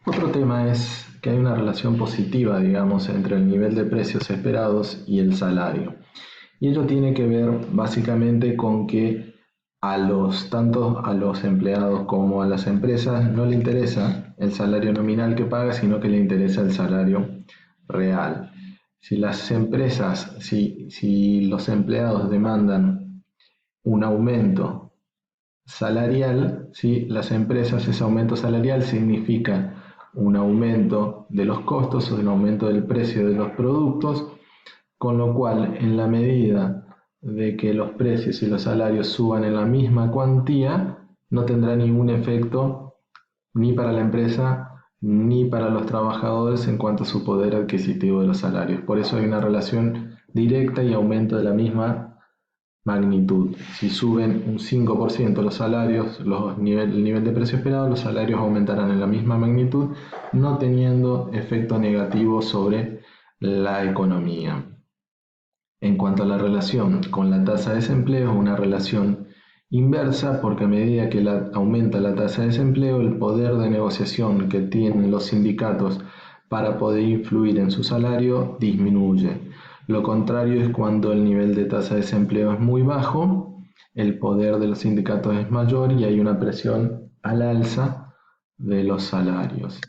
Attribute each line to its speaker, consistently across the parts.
Speaker 1: Otro tema es que hay una relación positiva, digamos, entre el nivel de precios esperados y el salario. Y ello tiene que ver básicamente con que tanto a los empleados como a las empresas no le interesa el salario nominal que paga, sino que le interesa el salario real. Si las empresas, si los empleados demandan un aumento salarial, ¿sí? Las empresas, ese aumento salarial significa un aumento de los costos o un aumento del precio de los productos, con lo cual en la medida de que los precios y los salarios suban en la misma cuantía, no tendrá ningún efecto ni para la empresa ni para los trabajadores en cuanto a su poder adquisitivo de los salarios. Por eso hay una relación directa y aumento de la misma magnitud. Si suben un 5% los salarios, el nivel de precio esperado, los salarios aumentarán en la misma magnitud, no teniendo efecto negativo sobre la economía. En cuanto a la relación con la tasa de desempleo, es una relación inversa porque a medida que aumenta la tasa de desempleo, el poder de negociación que tienen los sindicatos para poder influir en su salario disminuye. Lo contrario es cuando el nivel de tasa de desempleo es muy bajo, el poder de los sindicatos es mayor y hay una presión al alza de los salarios.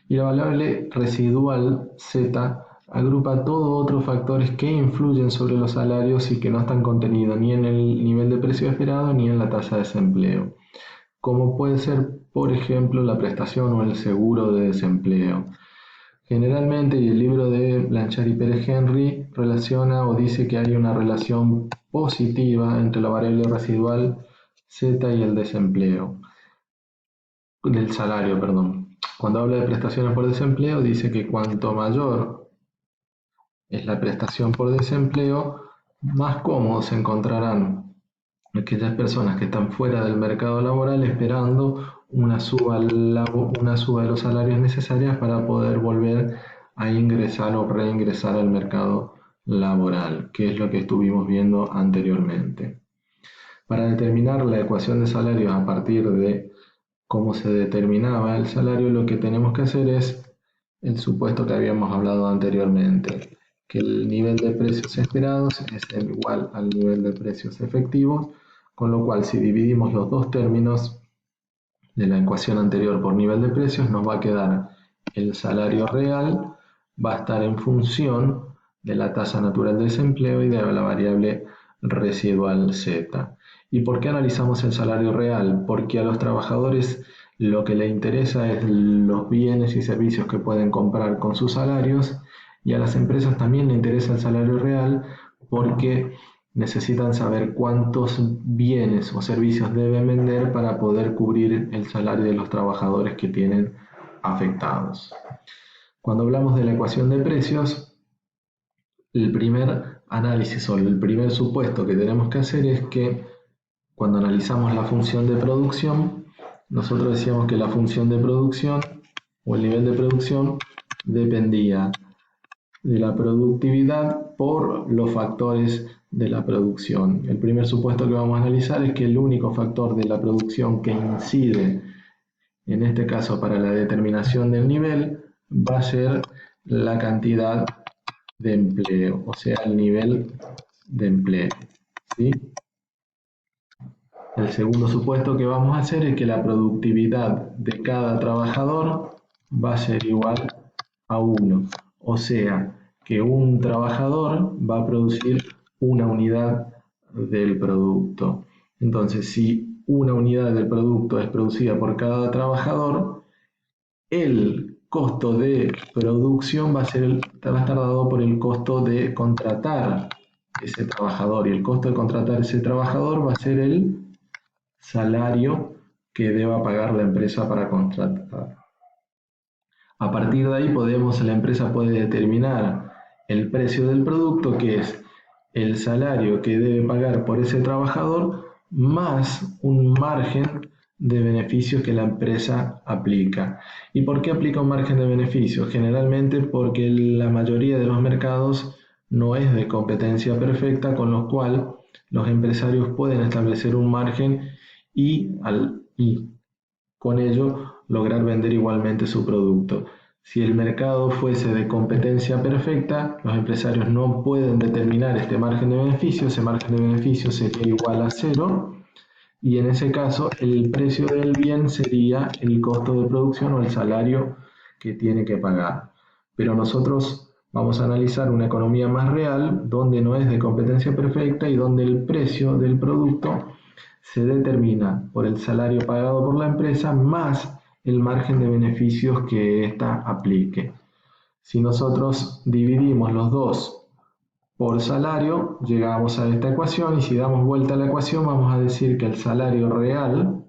Speaker 1: Y la variable residual Z agrupa todos otros factores que influyen sobre los salarios y que no están contenidos ni en el nivel de precio esperado ni en la tasa de desempleo, como puede ser, por ejemplo, la prestación o el seguro de desempleo. Generalmente, y el libro de Blanchard y Pérez Henry relaciona o dice que hay una relación positiva entre la variable residual Z y el desempleo, del salario, perdón. Cuando habla de prestaciones por desempleo, dice que cuanto mayor es la prestación por desempleo, más cómodos se encontrarán aquellas personas que están fuera del mercado laboral esperando una suba de los salarios necesarias para poder volver a ingresar o reingresar al mercado laboral, que es lo que estuvimos viendo anteriormente. Para determinar la ecuación de salarios a partir de cómo se determinaba el salario, lo que tenemos que hacer es el supuesto que habíamos hablado anteriormente, que el nivel de precios esperados es igual al nivel de precios efectivos, con lo cual si dividimos los dos términos de la ecuación anterior por nivel de precios, nos va a quedar el salario real, va a estar en función de la tasa natural de desempleo y de la variable residual Z. ¿Y por qué analizamos el salario real? Porque a los trabajadores lo que les interesa es los bienes y servicios que pueden comprar con sus salarios, y a las empresas también les interesa el salario real porque necesitan saber cuántos bienes o servicios deben vender para poder cubrir el salario de los trabajadores que tienen afectados. Cuando hablamos de la ecuación de precios, el primer análisis o el primer supuesto que tenemos que hacer es que cuando analizamos la función de producción, nosotros decíamos que la función de producción o el nivel de producción dependía de la productividad por los factores de la producción. El primer supuesto que vamos a analizar es que el único factor de la producción que incide, en este caso para la determinación del nivel, va a ser la cantidad de empleo, o sea, el nivel de empleo, ¿sí? El segundo supuesto que vamos a hacer es que la productividad de cada trabajador va a ser igual a 1. O sea, que un trabajador va a producir una unidad del producto. Entonces, si una unidad del producto es producida por cada trabajador, el costo de producción va a estar dado por el costo de contratar ese trabajador. Y el costo de contratar ese trabajador va a ser el salario que deba pagar la empresa para contratar. A partir de ahí la empresa puede determinar el precio del producto, que es el salario que debe pagar por ese trabajador, más un margen de beneficios que la empresa aplica. ¿Y por qué aplica un margen de beneficios? Generalmente porque la mayoría de los mercados no es de competencia perfecta, con lo cual los empresarios pueden establecer un margen y con ello lograr vender igualmente su producto. Si el mercado fuese de competencia perfecta, los empresarios no pueden determinar este margen de beneficio, ese margen de beneficio sería igual a cero, y en ese caso el precio del bien sería el costo de producción o el salario que tiene que pagar. Pero nosotros vamos a analizar una economía más real, donde no es de competencia perfecta y donde el precio del producto se determina por el salario pagado por la empresa más el margen de beneficios que ésta aplique. Si nosotros dividimos los dos por salario, llegamos a esta ecuación, y si damos vuelta a la ecuación vamos a decir que el salario real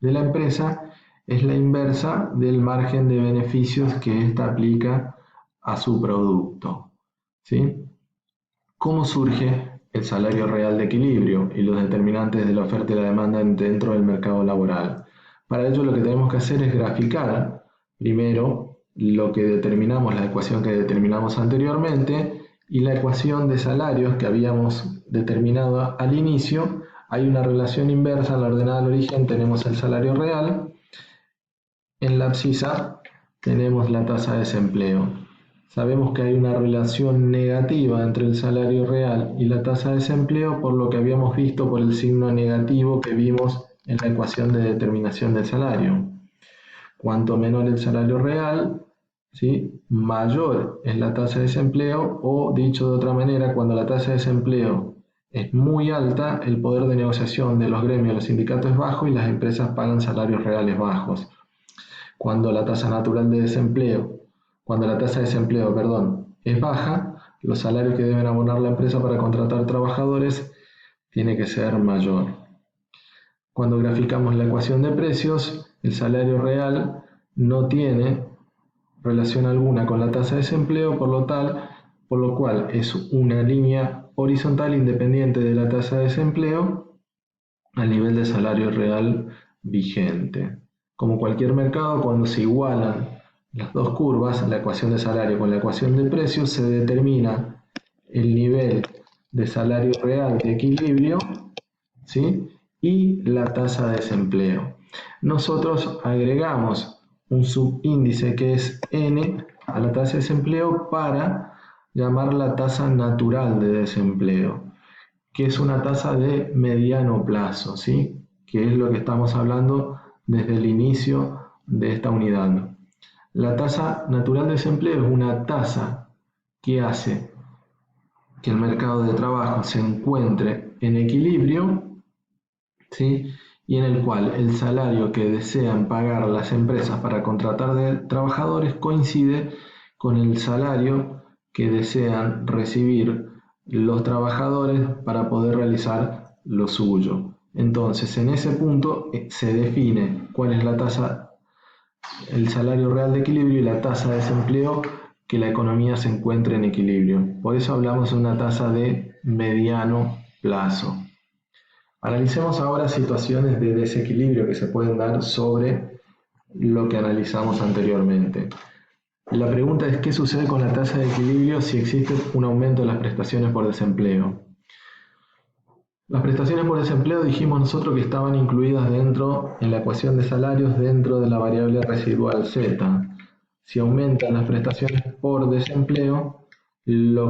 Speaker 1: de la empresa es la inversa del margen de beneficios que ésta aplica a su producto. ¿Sí? ¿Cómo surge el salario real de equilibrio y los determinantes de la oferta y la demanda dentro del mercado laboral? Para ello lo que tenemos que hacer es graficar primero lo que determinamos, la ecuación que determinamos anteriormente, y la ecuación de salarios que habíamos determinado al inicio. Hay una relación inversa en la ordenada al origen, tenemos el salario real, en la abscisa tenemos la tasa de desempleo. Sabemos que hay una relación negativa entre el salario real y la tasa de desempleo, por lo que habíamos visto por el signo negativo que vimos en la ecuación de determinación del salario. Cuanto menor el salario real, ¿sí?, mayor es la tasa de desempleo, o dicho de otra manera, cuando la tasa de desempleo es muy alta, el poder de negociación de los gremios y los sindicatos es bajo y las empresas pagan salarios reales bajos. Cuando la tasa natural de desempleo, cuando la tasa de desempleo, es baja, los salarios que deben abonar la empresa para contratar trabajadores tiene que ser mayor. Cuando graficamos la ecuación de precios, el salario real no tiene relación alguna con la tasa de desempleo, por lo cual es una línea horizontal independiente de la tasa de desempleo al nivel de salario real vigente. Como cualquier mercado, cuando se igualan las dos curvas, la ecuación de salario con la ecuación de precios, se determina el nivel de salario real de equilibrio, ¿sí?, y la tasa de desempleo. Nosotros agregamos un subíndice que es N a la tasa de desempleo para llamar la tasa natural de desempleo, que es una tasa de mediano plazo, ¿sí?, que es lo que estamos hablando desde el inicio de esta unidad. La tasa natural de desempleo es una tasa que hace que el mercado de trabajo se encuentre en equilibrio, ¿sí?, y en el cual el salario que desean pagar las empresas para contratar de trabajadores coincide con el salario que desean recibir los trabajadores para poder realizar lo suyo. Entonces, en ese punto se define cuál es la tasa, el salario real de equilibrio y la tasa de desempleo, que la economía se encuentre en equilibrio. Por eso hablamos de una tasa de mediano plazo. Analicemos ahora situaciones de desequilibrio que se pueden dar sobre lo que analizamos anteriormente. La pregunta es: ¿qué sucede con la tasa de equilibrio si existe un aumento de las prestaciones por desempleo? Las prestaciones por desempleo dijimos nosotros que estaban incluidas en la ecuación de salarios dentro de la variable residual Z. Si aumentan las prestaciones por desempleo,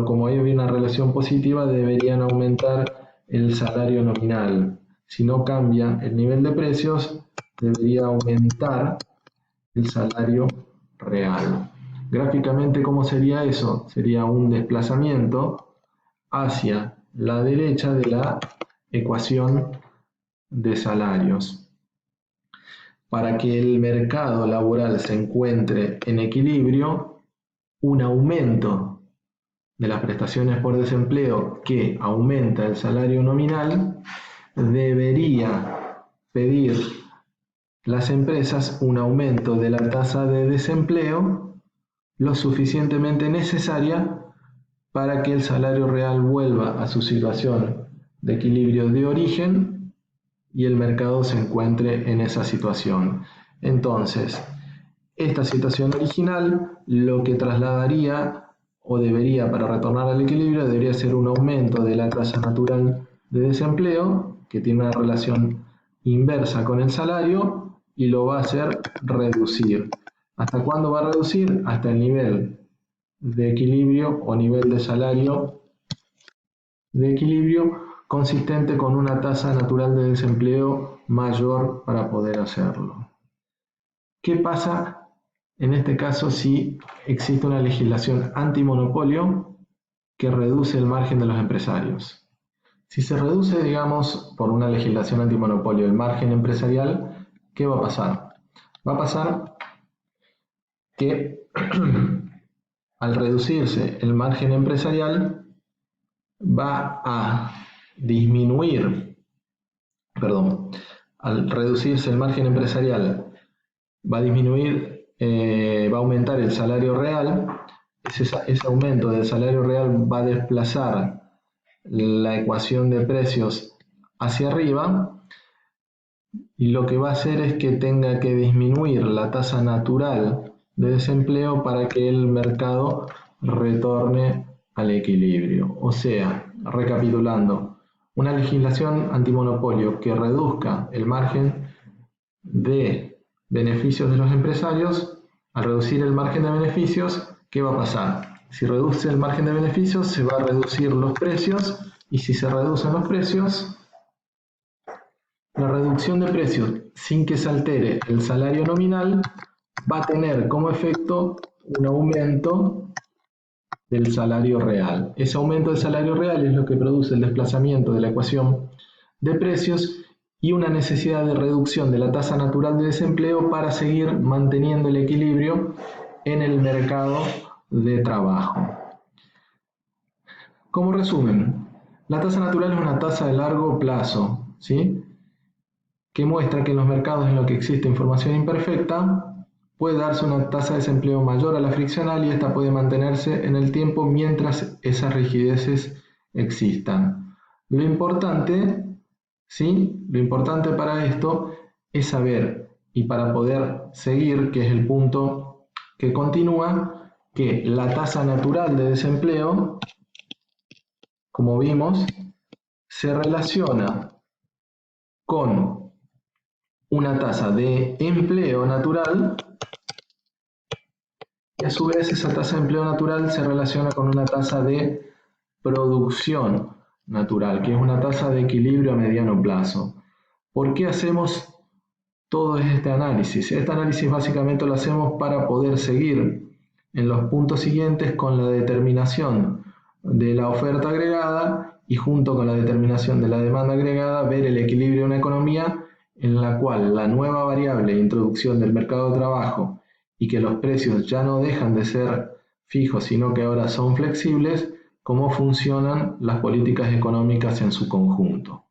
Speaker 1: como hay una relación positiva, deberían aumentar el salario nominal. Si no cambia el nivel de precios, debería aumentar el salario real. Gráficamente, ¿cómo sería eso? Sería un desplazamiento hacia la derecha de la ecuación de salarios. Para que el mercado laboral se encuentre en equilibrio, un aumento de las prestaciones por desempleo que aumenta el salario nominal, debería pedir las empresas un aumento de la tasa de desempleo lo suficientemente necesaria para que el salario real vuelva a su situación de equilibrio de origen y el mercado se encuentre en esa situación. Entonces, esta situación original lo que trasladaría, o debería, para retornar al equilibrio, debería ser un aumento de la tasa natural de desempleo, que tiene una relación inversa con el salario, y lo va a hacer reducir. ¿Hasta cuándo va a reducir? Hasta el nivel de equilibrio o nivel de salario de equilibrio consistente con una tasa natural de desempleo mayor para poder hacerlo. ¿Qué pasa en este caso si existe una legislación antimonopolio que reduce el margen de los empresarios? Si se reduce, digamos, por una legislación antimonopolio el margen empresarial, ¿qué va a pasar? Va a pasar que al reducirse el margen empresarial va a disminuir, al reducirse el margen empresarial va a disminuir, va a aumentar el salario real. Ese aumento del salario real va a desplazar la ecuación de precios hacia arriba, y lo que va a hacer es que tenga que disminuir la tasa natural de desempleo para que el mercado retorne al equilibrio. O sea, recapitulando, una legislación antimonopolio que reduzca el margen de beneficios de los empresarios. Al reducir el margen de beneficios, ¿qué va a pasar? Si reduce el margen de beneficios, se va a reducir los precios, y si se reducen los precios, la reducción de precios sin que se altere el salario nominal va a tener como efecto un aumento del salario real. Ese aumento del salario real es lo que produce el desplazamiento de la ecuación de precios y una necesidad de reducción de la tasa natural de desempleo para seguir manteniendo el equilibrio en el mercado de trabajo. Como resumen, la tasa natural es una tasa de largo plazo, ¿sí?, que muestra que en los mercados en los que existe información imperfecta puede darse una tasa de desempleo mayor a la friccional, y esta puede mantenerse en el tiempo mientras esas rigideces existan. Lo importante para esto es saber, y para poder seguir, que es el punto que continúa, que la tasa natural de desempleo, como vimos, se relaciona con una tasa de empleo natural, y a su vez esa tasa de empleo natural se relaciona con una tasa de producción natural, que es una tasa de equilibrio a mediano plazo. ¿Por qué hacemos todo este análisis? Este análisis básicamente lo hacemos para poder seguir en los puntos siguientes con la determinación de la oferta agregada, y junto con la determinación de la demanda agregada ver el equilibrio de una economía en la cual la nueva variable de introducción del mercado de trabajo y que los precios ya no dejan de ser fijos, sino que ahora son flexibles, cómo funcionan las políticas económicas en su conjunto.